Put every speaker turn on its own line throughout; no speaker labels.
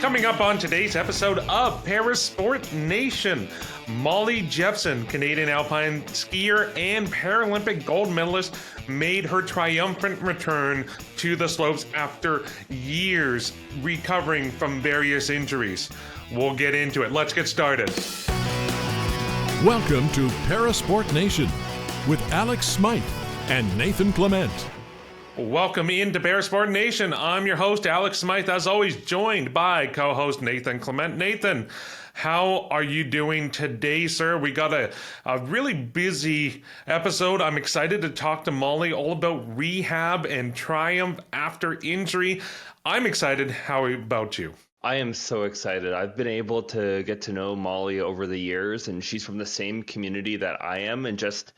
Coming up on today's episode of Parasport Nation, Mollie Jepsen, Canadian alpine skier and Paralympic gold medalist, made her triumphant return to the slopes after years recovering from various injuries. We'll get into it. Let's get started.
Welcome to Parasport Nation with Alex Smyth and Nathan Clement.
Welcome into Parasport Nation. I'm your host, Alex Smyth, as always, joined by co-host Nathan Clement. Nathan, how are you doing today, sir? We got a really busy episode. I'm excited to talk to Mollie all about rehab and triumph after injury. I'm excited. How about you?
I am so excited. I've been able to get to know Mollie over the years, and she's from the same community that I am, and just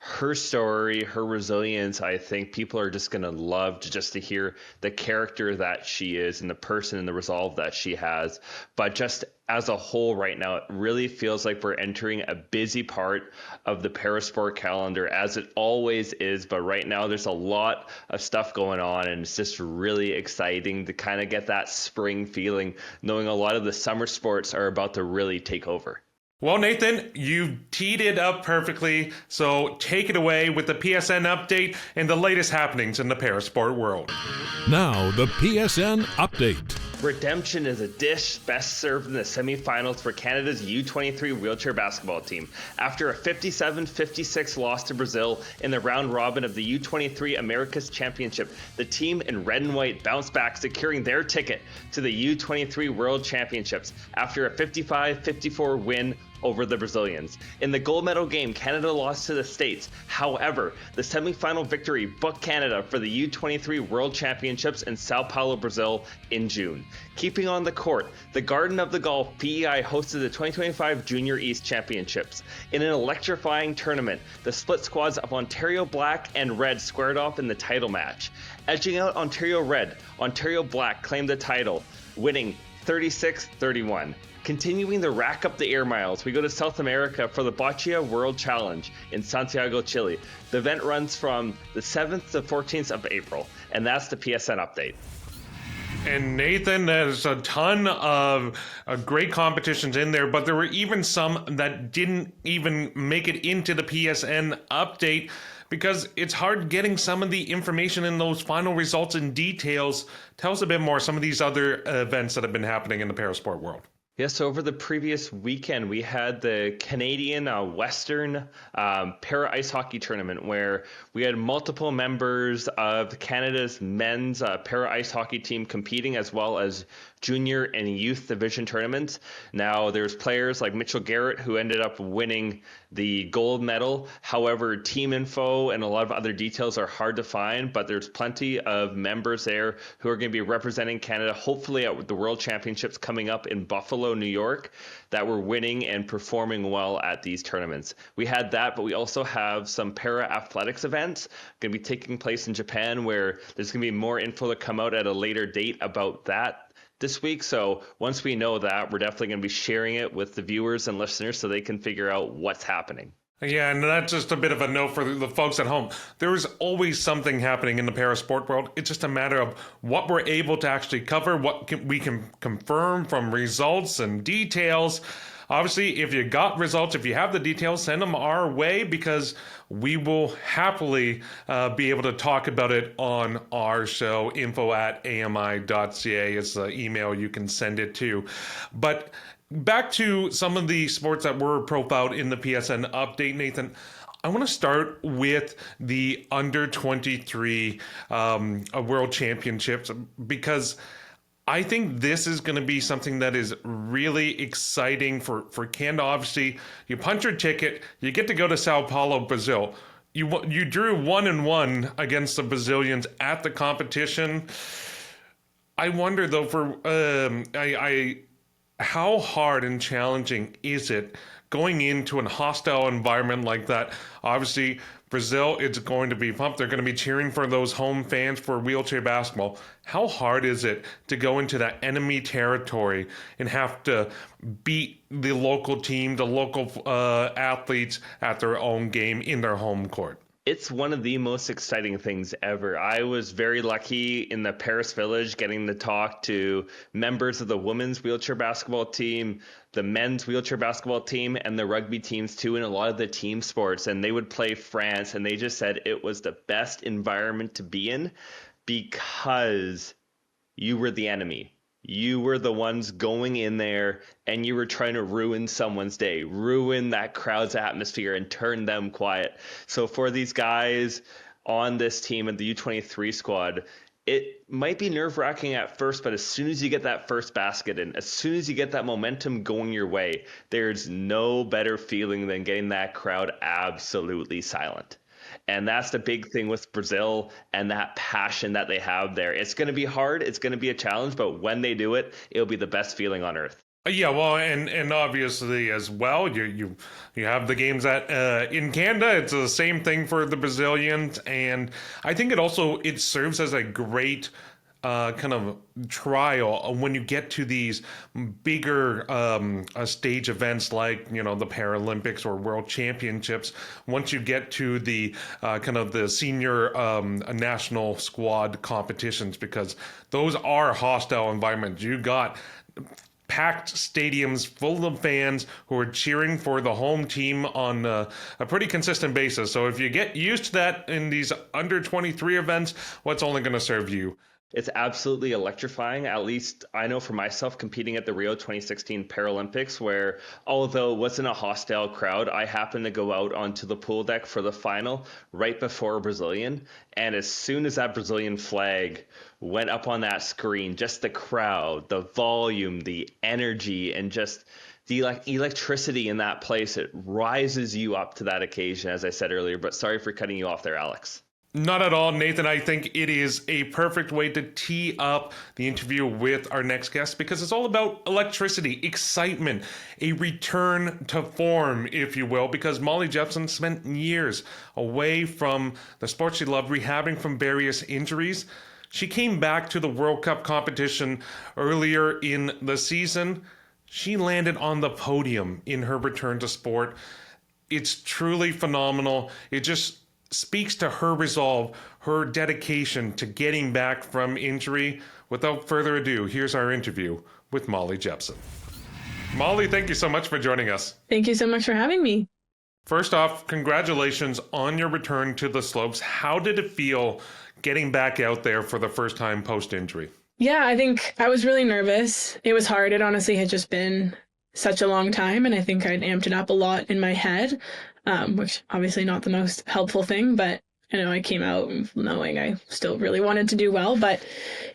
her story, her resilience, I think people are just going to love to hear the character that she is and the person and the resolve that she has. But just as a whole right now, it really feels like we're entering a busy part of the parasport calendar, as it always is. But right now there's a lot of stuff going on, and it's just really exciting to kind of get that spring feeling, knowing a lot of the summer sports are about to really take over.
Well, Nathan, you teed it up perfectly, so take it away with the PSN update and the latest happenings in the parasport world.
Now, the PSN update.
Redemption is a dish best served in the semifinals for Canada's U23 wheelchair basketball team. After a 57-56 loss to Brazil in the round robin of the U23 Americas Championship, the team in red and white bounced back, securing their ticket to the U23 World Championships after a 55-54 win over the Brazilians. In the gold medal game, Canada lost to the States. However, the semifinal victory booked Canada for the U23 World Championships in Sao Paulo, Brazil in June. Keeping on the court, the Garden of the Golf PEI hosted the 2025 Junior East Championships. In an electrifying tournament, the split squads of Ontario Black and Red squared off in the title match. Edging out Ontario Red, Ontario Black claimed the title, winning 36-31. Continuing to rack up the air miles, we go to South America for the Boccia World Challenge in Santiago, Chile. The event runs from the 7th to 14th of April, and that's the PSN update.
And Nathan, there's a ton of great competitions in there, but there were even some that didn't even make it into the PSN update because it's hard getting some of the information in those final results and details. Tell us a bit more, some of these other events that have been happening in the parasport world.
Yes, over the previous weekend, we had the Canadian Western Para Ice Hockey Tournament, where we had multiple members of Canada's men's Para Ice Hockey team competing, as well as junior and youth division tournaments. Now, there's players like Mitchell Garrett who ended up winning the gold medal. However, team info and a lot of other details are hard to find, but there's plenty of members there who are going to be representing Canada, hopefully at the World Championships coming up in Buffalo, New York, that were winning and performing well at these tournaments. We had that, but we also have some para athletics events going to be taking place in Japan, where there's going to be more info to come out at a later date about that this week. So once we know that, we're definitely going to be sharing it with the viewers and listeners so they can figure out what's happening.
Yeah, and that's just a bit of a note for the folks at home. There is always something happening in the parasport world. It's just a matter of what we're able to actually cover, we can confirm from results and details. Obviously, if you got results, if you have the details, send them our way, because we will happily be able to talk about it on our show. info@ami.ca is the email you can send it to. But back to some of the sports that were profiled in the PSN update, Nathan. I want to start with the under 23 World Championships, because I think this is going to be something that is really exciting for Canada. Obviously, you punch your ticket, you get to go to Sao Paulo, Brazil. You drew 1-1 against the Brazilians at the competition. I wonder though, how hard and challenging is it going into a hostile environment like that? Obviously, Brazil, it's going to be pumped. They're going to be cheering for those home fans for wheelchair basketball. How hard is it to go into that enemy territory and have to beat the local team, the local athletes at their own game in their home court?
It's one of the most exciting things ever. I was very lucky in the Paris Village getting to talk to members of the women's wheelchair basketball team, the men's wheelchair basketball team, and the rugby teams too, and a lot of the team sports. And they would play France, and they just said it was the best environment to be in because you were the enemy. You were the ones going in there and you were trying to ruin someone's day, ruin that crowd's atmosphere and turn them quiet. So for these guys on this team and the U23 squad, it might be nerve-wracking at first, but as soon as you get that first basket in, as soon as you get that momentum going your way, there's no better feeling than getting that crowd absolutely silent. And that's the big thing with Brazil and that passion that they have there. It's going to be hard. It's going to be a challenge. But when they do it, it'll be the best feeling on earth.
Yeah, well, and obviously as well, you have the games at in Canada. It's the same thing for the Brazilians, and I think it serves as a great kind of trial when you get to these bigger stage events like, the Paralympics or World Championships. Once you get to the kind of the senior national squad competitions, because those are hostile environments. You got packed stadiums full of fans who are cheering for the home team on a pretty consistent basis. So if you get used to that in these under 23 events, what's only going to serve you?
It's absolutely electrifying. At least I know for myself competing at the Rio 2016 Paralympics, where although it wasn't a hostile crowd, I happened to go out onto the pool deck for the final right before a Brazilian. And as soon as that Brazilian flag went up on that screen, just the crowd, the volume, the energy, and just the electricity in that place, it rises you up to that occasion, as I said earlier. But sorry for cutting you off there, Alex.
Not at all, Nathan. I think it is a perfect way to tee up the interview with our next guest, because it's all about electricity, excitement, a return to form, if you will, because Mollie Jepsen spent years away from the sport she loved, rehabbing from various injuries. She came back to the World Cup competition earlier in the season. She landed on the podium in her return to sport. It's truly phenomenal. It just speaks to her resolve, her dedication to getting back from injury. Without further ado, here's our interview with Mollie Jepsen. Mollie, thank you so much for joining us.
Thank you so much for having me.
First off, congratulations on your return to the slopes. How did it feel getting back out there for the first time post-injury?
Yeah, I think I was really nervous. It was hard. It honestly had just been such a long time, and I think I'd amped it up a lot in my head, which obviously not the most helpful thing, but I came out knowing I still really wanted to do well. But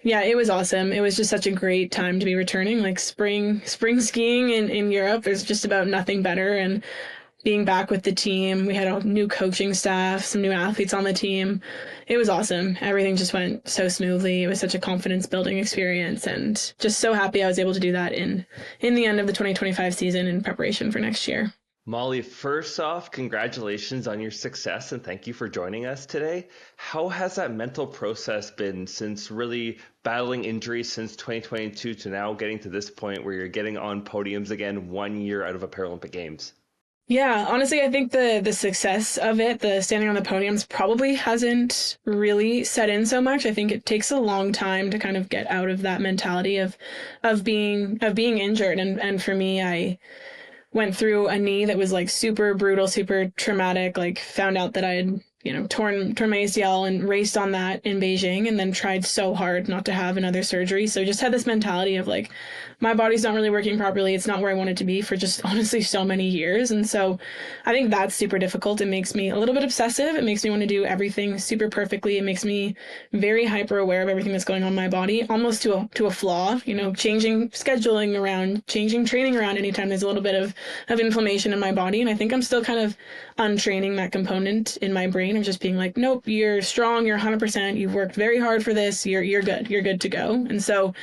yeah, it was awesome. It was just such a great time to be returning. Like spring skiing in Europe, there's just about nothing better. And being back with the team, we had a new coaching staff, some new athletes on the team. It was awesome. Everything just went so smoothly. It was such a confidence building experience, and just so happy I was able to do that in the end of the 2025 season in preparation for next year.
Mollie, first off, congratulations on your success and thank you for joining us today. How has that mental process been since really battling injuries since 2022 to now getting to this point where you're getting on podiums again 1 year out of a Paralympic Games?
Yeah, honestly, I think the success of it, the standing on the podiums, probably hasn't really set in so much. I think it takes a long time to kind of get out of that mentality of being injured. And for me, I went through a knee that was like super brutal, super traumatic, like found out that I had torn my ACL and raced on that in Beijing, and then tried so hard not to have another surgery. So just had this mentality of like, my body's not really working properly. It's not where I want it to be for just honestly so many years. And so I think that's super difficult. It makes me a little bit obsessive. It makes me want to do everything super perfectly. It makes me very hyper aware of everything that's going on in my body, almost to a flaw, changing scheduling around, changing training around anytime there's a little bit of inflammation in my body. And I think I'm still kind of untraining that component in my brain of just being like, nope, you're strong, you're 100%, you've worked very hard for this, you're good to go. And so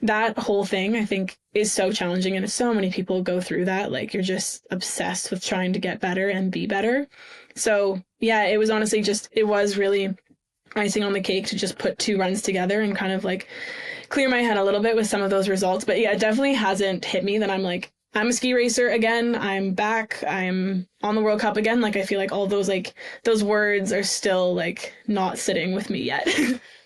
that whole thing, I think, is so challenging, and so many people go through that. Like, you're just obsessed with trying to get better and be better. So yeah, it was honestly it was really icing on the cake to just put 2 runs together and kind of like clear my head a little bit with some of those results. But yeah, it definitely hasn't hit me that I'm like I'm a ski racer again. I'm back. I'm on the World Cup again. Like, I feel like all those words are still like not sitting with me yet.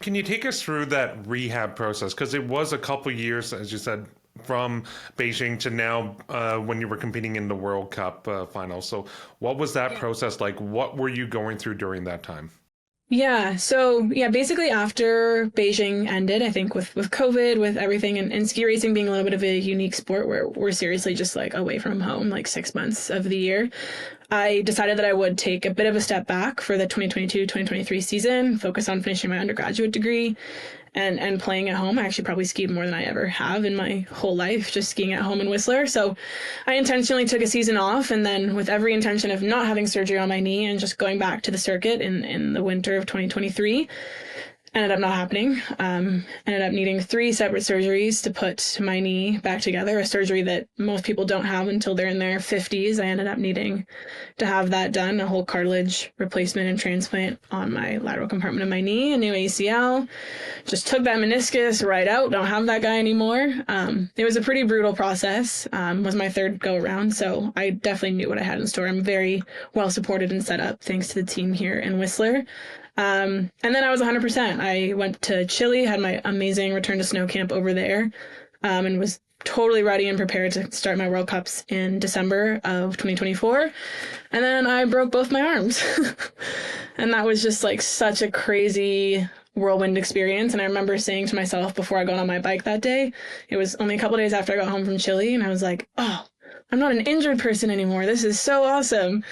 Can you take us through that rehab process? Because it was a couple years, as you said, from Beijing to now when you were competing in the World Cup final. So what was that process like? What were you going through during that time?
Yeah. So yeah, basically after Beijing ended, I think with COVID, with everything and ski racing being a little bit of a unique sport where we're seriously just like away from home like 6 months of the year, I decided that I would take a bit of a step back for the 2022-2023 season, focus on finishing my undergraduate degree and playing at home. I actually probably skied more than I ever have in my whole life, just skiing at home in Whistler. So I intentionally took a season off, and then with every intention of not having surgery on my knee and just going back to the circuit in the winter of 2023. Ended up not happening. Ended up needing 3 separate surgeries to put my knee back together, a surgery that most people don't have until they're in their 50s. I ended up needing to have that done, a whole cartilage replacement and transplant on my lateral compartment of my knee, a new ACL. Just took that meniscus right out, don't have that guy anymore. It was a pretty brutal process, was my 3rd go around, so I definitely knew what I had in store. I'm very well supported and set up thanks to the team here in Whistler. And then I was 100%. I went to Chile, had my amazing return to snow camp over there, and was totally ready and prepared to start my World Cups in December of 2024. And then I broke both my arms. And that was just like such a crazy whirlwind experience. And I remember saying to myself before I got on my bike that day, it was only a couple days after I got home from Chile, and I was like, oh, I'm not an injured person anymore. This is so awesome.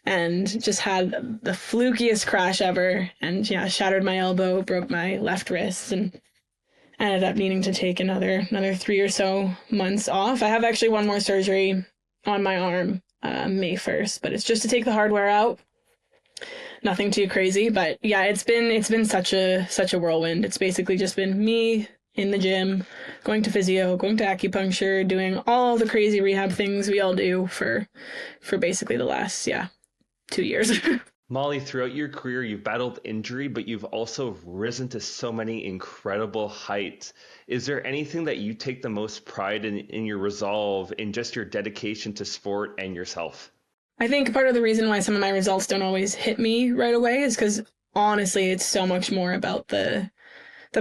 And just had the flukiest crash ever, and yeah, shattered my elbow, broke my left wrist, and ended up needing to take another 3 or so months off. I have actually one more surgery on my arm May 1st, but it's just to take the hardware out. Nothing too crazy, but yeah, it's been such a whirlwind. It's basically just been me in the gym, going to physio, going to acupuncture, doing all the crazy rehab things we all do for basically the last 2 years.
Mollie, throughout your career, you've battled injury, but you've also risen to so many incredible heights. Is there anything that you take the most pride in your resolve, in just your dedication to sport and yourself?
I think part of the reason why some of my results don't always hit me right away is because honestly, it's so much more about the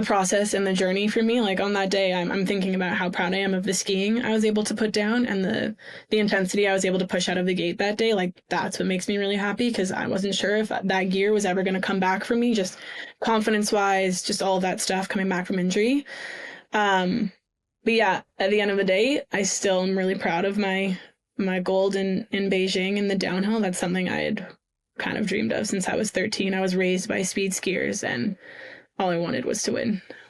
process and the journey for me. Like on that day, I'm thinking about how proud I am of the skiing I was able to put down and the intensity I was able to push out of the gate that day. Like that's what makes me really happy, because I wasn't sure if that gear was ever going to come back for me, just confidence wise, just all of that stuff coming back from injury. But yeah, at the end of the day, I still am really proud of my gold in Beijing in the downhill. That's something I had kind of dreamed of since I was 13. I was raised by speed skiers, and all I wanted was to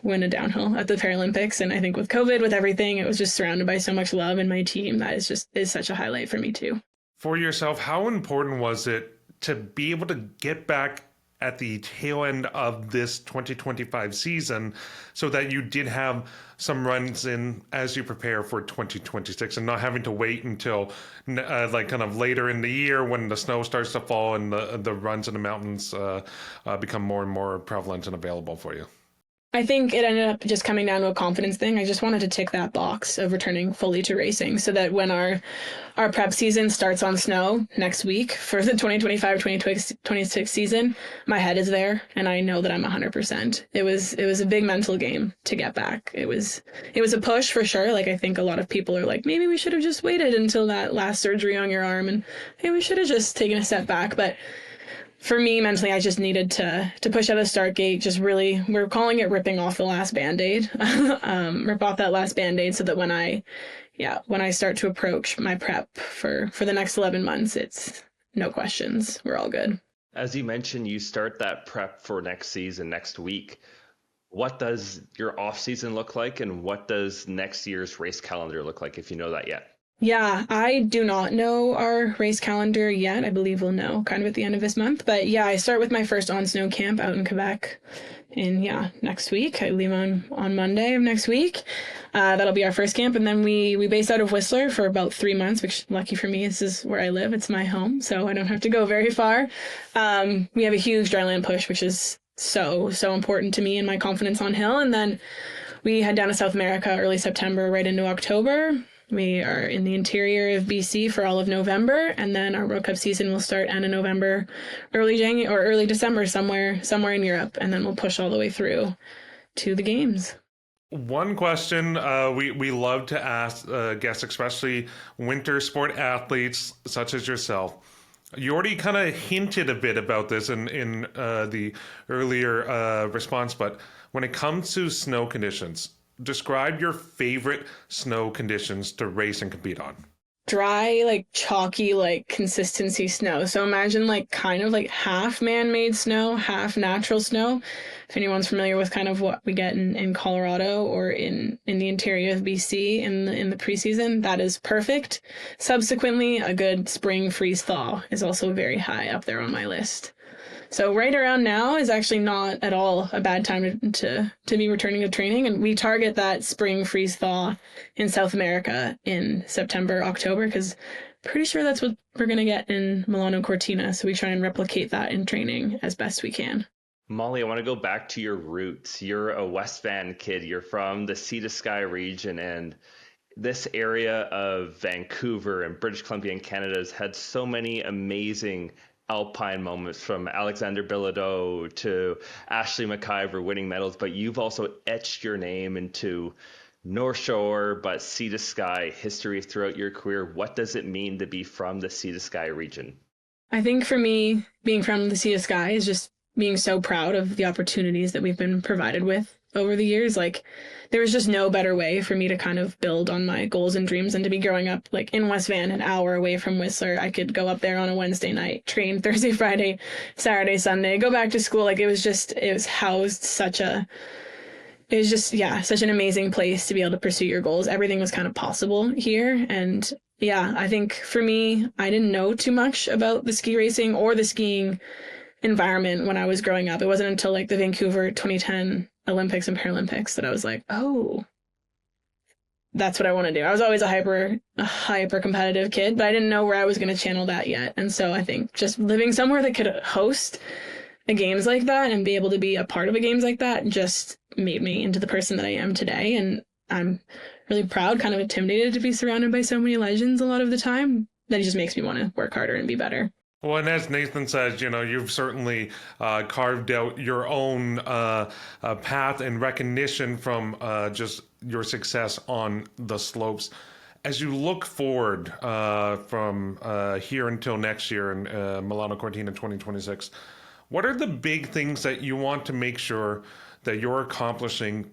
win a downhill at the Paralympics. And I think with COVID, with everything, it was just surrounded by so much love in my team. That is such a highlight for me too.
For yourself, how important was it to be able to get back at the tail end of this 2025 season so that you did have some runs in as you prepare for 2026 and not having to wait until like kind of later in the year when the snow starts to fall and the runs in the mountains become more and more prevalent and available for you?
I think it ended up just coming down to a confidence thing. I just wanted to tick that box of returning fully to racing so that when our prep season starts on snow next week for the 2025-2026 season, my head is there and I know that I'm 100%. It was a big mental game to get back. It was a push for sure. Like I think a lot of people are like, maybe we should have just waited until that last surgery on your arm and hey, we should have just taken a step back. But for me, mentally, I just needed to push out of the start gate, just really, we're calling it ripping off the last Band-Aid, rip off that last Band-Aid so that when I start to approach my prep for the next 11 months, it's no questions. We're all good.
As you mentioned, you start that prep for next season, next week. What does your off season look like, and what does next year's race calendar look like, if you know that yet?
Yeah, I do not know our race calendar yet. I believe we'll know kind of at the end of this month. But yeah, I start with my first on-snow camp out in Quebec next week. I leave on Monday of next week. That'll be our first camp. And then we base out of Whistler for about 3 months, which lucky for me, this is where I live. It's my home, so I don't have to go very far. We have a huge dryland push, which is so important to me and my confidence on hill. And then we head down to South America early September, right into October. We are in the interior of BC for all of November, and then our World Cup season will start end of November, early January or early December, somewhere in Europe, and then we'll push all the way through to the games.
One question we love to ask guests, especially winter sport athletes such as yourself. You already kind of hinted a bit about this in the earlier response, but when it comes to snow conditions, describe your favorite snow conditions to race and compete on.
Dry, like chalky, like consistency snow. So imagine like kind of like half man-made snow, half natural snow. If anyone's familiar with kind of what we get in Colorado or in the interior of BC in the preseason, that is perfect. Subsequently, a good spring freeze thaw is also very high up there on my list. So right around now is actually not at all a bad time to be returning to training. And we target that spring freeze thaw in South America in September, October, because pretty sure that's what we're going to get in Milano Cortina. So we try and replicate that in training as best we can.
Mollie, I want to go back to your roots. You're a West Van kid. You're from the Sea to Sky region, and this area of Vancouver and British Columbia and Canada has had so many amazing alpine moments, from Alexander Bilodeau to Ashley McIver winning medals, but you've also etched your name into North Shore, but Sea to Sky history throughout your career. What does it mean to be from the Sea to Sky region?
I think for me, being from the Sea to Sky is just being so proud of the opportunities that we've been provided with over the years. Like, there was just no better way for me to kind of build on my goals and dreams than to be growing up like in West Van, an hour away from Whistler. I could go up there on a Wednesday night, train Thursday, Friday, Saturday, Sunday, go back to school. Like, it was housed such an amazing place to be able to pursue your goals. Everything was kind of possible here. And yeah, I think for me, I didn't know too much about the ski racing or the skiing environment when I was growing up. It wasn't until like the Vancouver 2010 Olympics and Paralympics that I was like, oh, that's what I want to do. I was always a hyper competitive kid, but I didn't know where I was going to channel that yet. And so I think just living somewhere that could host a games like that and be able to be a part of a games like that just made me into the person that I am today. And I'm really proud, kind of intimidated to be surrounded by so many legends a lot of the time. That just makes me want to work harder and be better.
Well, and as Nathan says, you've certainly carved out your own path and recognition from just your success on the slopes. As you look forward from here until next year in Milano Cortina 2026, what are the big things that you want to make sure that you're accomplishing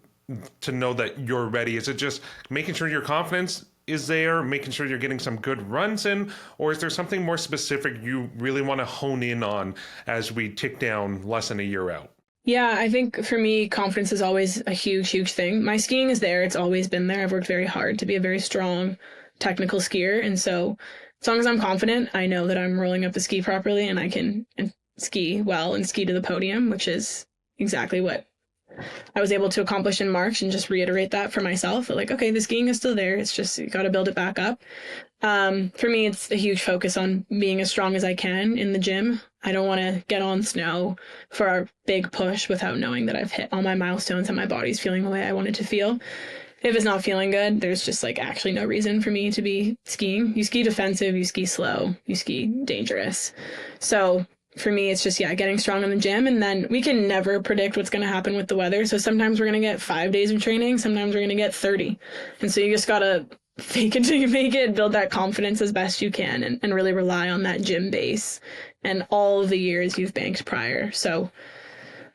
to know that you're ready? Is it just making sure your confidence is there, making sure you're getting some good runs in, or is there something more specific you really want to hone in on as we tick down less than a year out?
Yeah, I think for me, confidence is always a huge, huge thing. My skiing is there. It's always been there. I've worked very hard to be a very strong technical skier. And so as long as I'm confident, I know that I'm rolling up the ski properly and I can ski well and ski to the podium, which is exactly what I was able to accomplish in March, and just reiterate that for myself. But like, okay, the skiing is still there. It's just, you got to build it back up. For me, it's a huge focus on being as strong as I can in the gym. I don't want to get on snow for a big push without knowing that I've hit all my milestones and my body's feeling the way I want it to feel. If it's not feeling good, there's just like actually no reason for me to be skiing. You ski defensive, you ski slow, you ski dangerous. So for me, it's just, getting strong in the gym. And then we can never predict what's going to happen with the weather. So sometimes we're going to get 5 days of training. Sometimes we're going to get 30. And so you just got to fake it till you make it, build that confidence as best you can, and really rely on that gym base and all of the years you've banked prior. So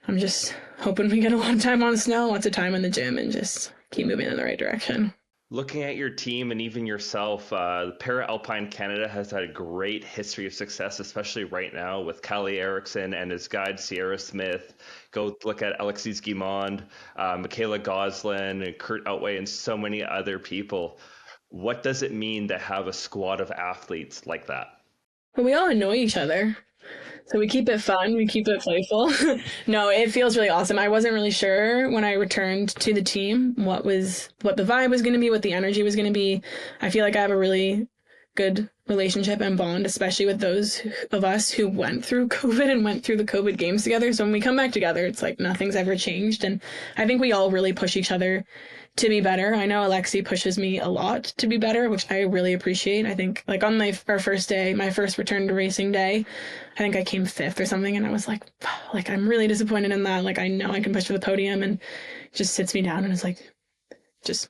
I'm just hoping we get a lot of time on snow, lots of time in the gym, and just keep moving in the right direction.
Looking at your team and even yourself, Para-Alpine Canada has had a great history of success, especially right now with Callie Erickson and his guide, Sierra Smyth. Go look at Alexis Guimond, Michaela Goslin, and Kurt Outway, and so many other people. What does it mean to have a squad of athletes like that?
Well, we all annoy each other. So we keep it fun, we keep it playful. No, it feels really awesome. I wasn't really sure when I returned to the team what the vibe was going to be, what the energy was going to be. I feel like I have a really good relationship and bond, especially with those of us who went through COVID and went through the COVID games together. So when we come back together, it's like nothing's ever changed. And I think we all really push each other to be better. I know Alexi pushes me a lot to be better, which I really appreciate. I think like on our first day, my first return to racing day, I think I came 5th or something. And I was like, I'm really disappointed in that. Like, I know I can push for the podium, and just sits me down and is like, just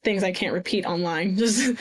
things I can't repeat online, just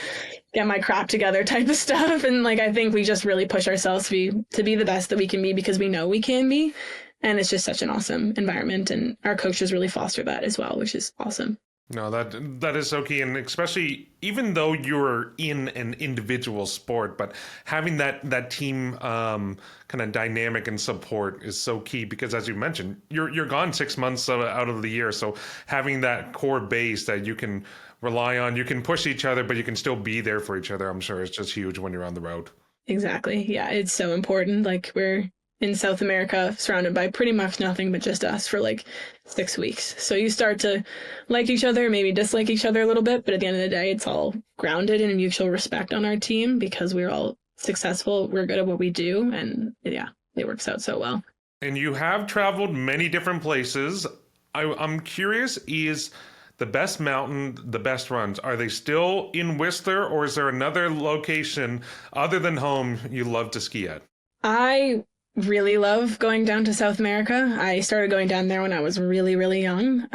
get my crap together type of stuff. And like, I think we just really push ourselves to be the best that we can be, because we know we can be. And it's just such an awesome environment. And our coaches really foster that as well, which is awesome.
No, that is so key, and especially even though you're in an individual sport, but having that team kind of dynamic and support is so key, because as you mentioned, you're gone 6 months out of the year, so having that core base that you can rely on, you can push each other, but you can still be there for each other, I'm sure is just huge when you're on the road.
Exactly. Yeah, it's so important. Like, we're in South America, surrounded by pretty much nothing but just us for like 6 weeks. So you start to like each other, maybe dislike each other a little bit, but at the end of the day, it's all grounded in mutual respect on our team, because we're all successful, we're good at what we do, and yeah, it works out so well.
And you have traveled many different places. I'm curious, is the best mountain, the best runs, are they still in Whistler, or is there another location other than home you love to ski at?
I really love going down to South America. I started going down there when I was really, really young.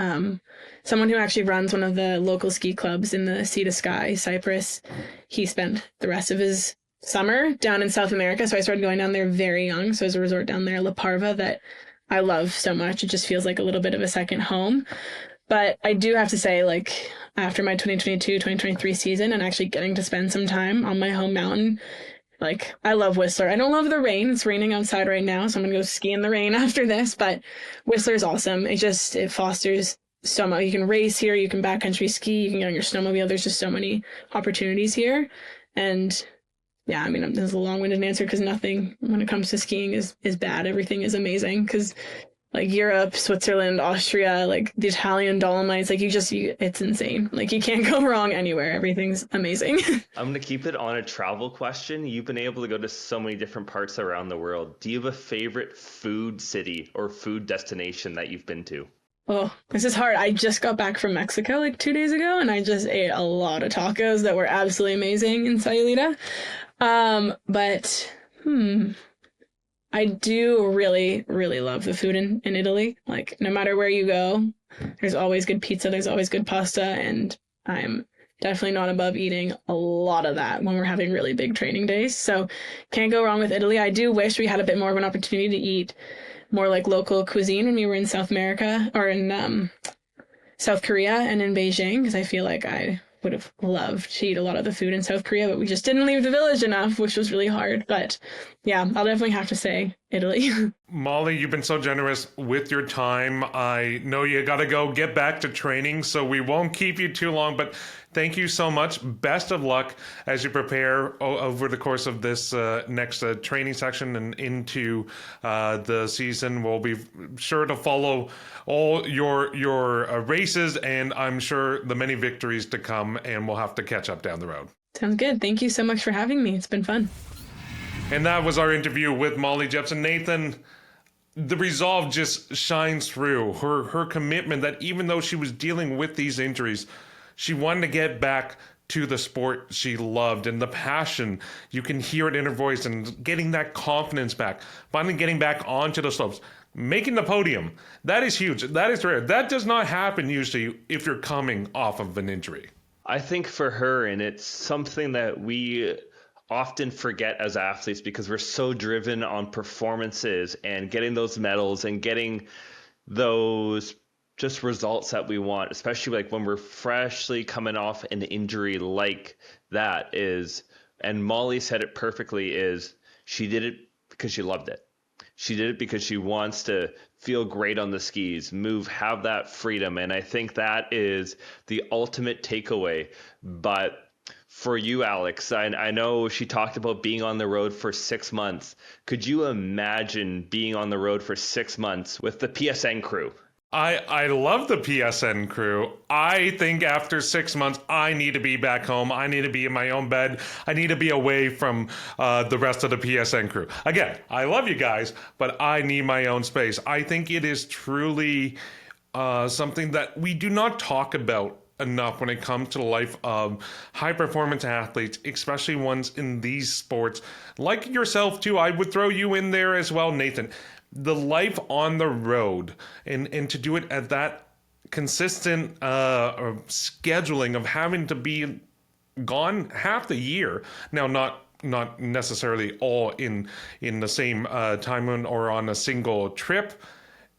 Someone who actually runs one of the local ski clubs in the Sea to Sky, Cyprus, he spent the rest of his summer down in South America. So I started going down there very young. So there's a resort down there, La Parva, that I love so much. It just feels like a little bit of a second home. But I do have to say, like, after my 2022-2023 season and actually getting to spend some time on my home mountain, like, I love Whistler. I don't love the rain. It's raining outside right now, so I'm going to go ski in the rain after this. But Whistler's awesome. It fosters so much. You can race here. You can backcountry ski. You can get on your snowmobile. There's just so many opportunities here. And yeah, I mean, this is a long-winded answer, because nothing when it comes to skiing is bad. Everything is amazing, because like Europe, Switzerland, Austria, like the Italian Dolomites, like it's insane. Like, you can't go wrong anywhere. Everything's amazing.
I'm going to keep it on a travel question. You've been able to go to so many different parts around the world. Do you have a favorite food city or food destination that you've been to?
Oh, this is hard. I just got back from Mexico like 2 days ago, and I just ate a lot of tacos that were absolutely amazing in Sayulita. But I do really, really love the food in Italy. Like, no matter where you go, there's always good pizza, there's always good pasta, and I'm definitely not above eating a lot of that when we're having really big training days. So can't go wrong with Italy. I do wish we had a bit more of an opportunity to eat more like local cuisine when we were in South America, or in South Korea and in Beijing, because I feel like I would have loved to eat a lot of the food in South Korea, but we just didn't leave the village enough, which was really hard. But yeah, I'll definitely have to say Italy.
Mollie, you've been so generous with your time. I know you got to go get back to training, so we won't keep you too long, but thank you so much. Best of luck as you prepare over the course of this next training section and into the season. We'll be sure to follow all your races, and I'm sure the many victories to come, and we'll have to catch up down the road.
Sounds good. Thank you so much for having me. It's been fun.
And that was our interview with Mollie Jepsen. Nathan, the resolve just shines through. Her commitment that even though she was dealing with these injuries, she wanted to get back to the sport she loved, and the passion, you can hear it in her voice, and getting that confidence back, finally getting back onto the slopes, making the podium. That is huge. That is rare. That does not happen usually if you're coming off of an injury.
I think for her, and it's something that we often forget as athletes, because we're so driven on performances and getting those medals and getting those just results that we want, especially like when we're freshly coming off an injury like that is, and Mollie said it perfectly, is she did it because she loved it. She did it because she wants to feel great on the skis, move, have that freedom. And I think that is the ultimate takeaway. But for you, Alex, I know she talked about being on the road for 6 months. Could you imagine being on the road for 6 months with the PSN crew?
I love the PSN crew. I think after 6 months, I need to be back home. I need to be in my own bed. I need to be away from the rest of the PSN crew. Again, I love you guys, but I need my own space. I think it is truly something that we do not talk about enough when it comes to the life of high performance athletes, especially ones in these sports. Like yourself too, I would throw you in there as well, Nathan. The life on the road and to do it at that consistent scheduling of having to be gone half the year. Now, not necessarily all in the same time or on a single trip.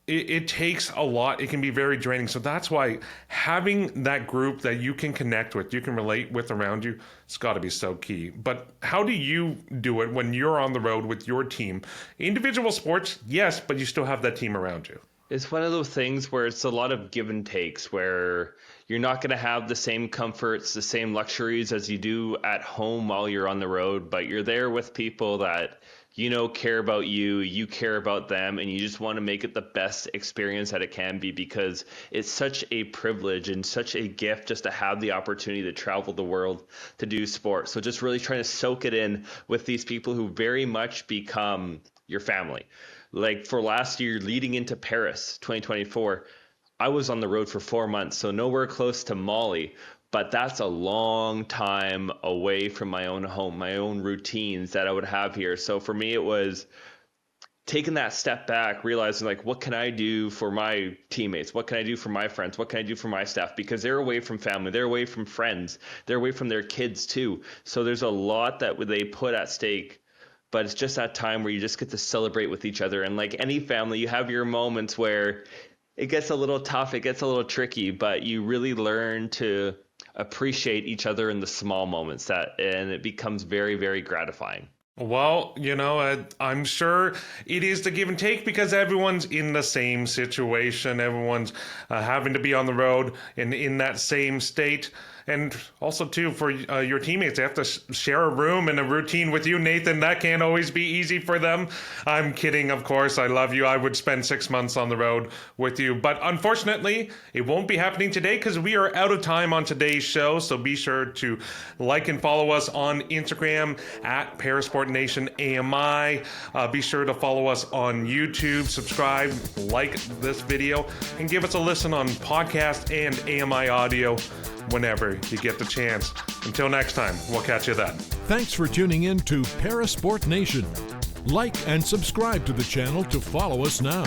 It takes a lot. It can be very draining. So that's why having that group that you can connect with, you can relate with around you, it's got to be so key. But how do you do it when you're on the road with your team? Individual sports, yes, but you still have that team around you.
It's one of those things where it's a lot of give and takes, where you're not going to have the same comforts, the same luxuries as you do at home while you're on the road, but you're there with people that care about you, you care about them, and you just want to make it the best experience that it can be, because it's such a privilege and such a gift just to have the opportunity to travel the world to do sports. So just really trying to soak it in with these people who very much become your family. Like for last year, leading into Paris 2024, I was on the road for 4 months, so nowhere close to Mollie. But that's a long time away from my own home, my own routines that I would have here. So for me, it was taking that step back, realizing like, what can I do for my teammates? What can I do for my friends? What can I do for my staff? Because they're away from family, they're away from friends, they're away from their kids too. So there's a lot that they put at stake. But it's just that time where you just get to celebrate with each other. And like any family, you have your moments where it gets a little tough, it gets a little tricky, but you really learn to appreciate each other in the small moments, and it becomes very, very gratifying.
Well, I'm sure it is the give and take because everyone's in the same situation. Everyone's having to be on the road and in that same state. And also, too, for your teammates, they have to share a room and a routine with you, Nathan. That can't always be easy for them. I'm kidding, of course. I love you. I would spend 6 months on the road with you. But unfortunately, it won't be happening today because we are out of time on today's show. So be sure to like and follow us on Instagram at ParasportNationAMI. Be sure to follow us on YouTube, subscribe, like this video, and give us a listen on podcast and AMI audio whenever you get the chance. Until next time, we'll catch you then.
Thanks for tuning in to Parasport Nation. Like and subscribe to the channel to follow us now.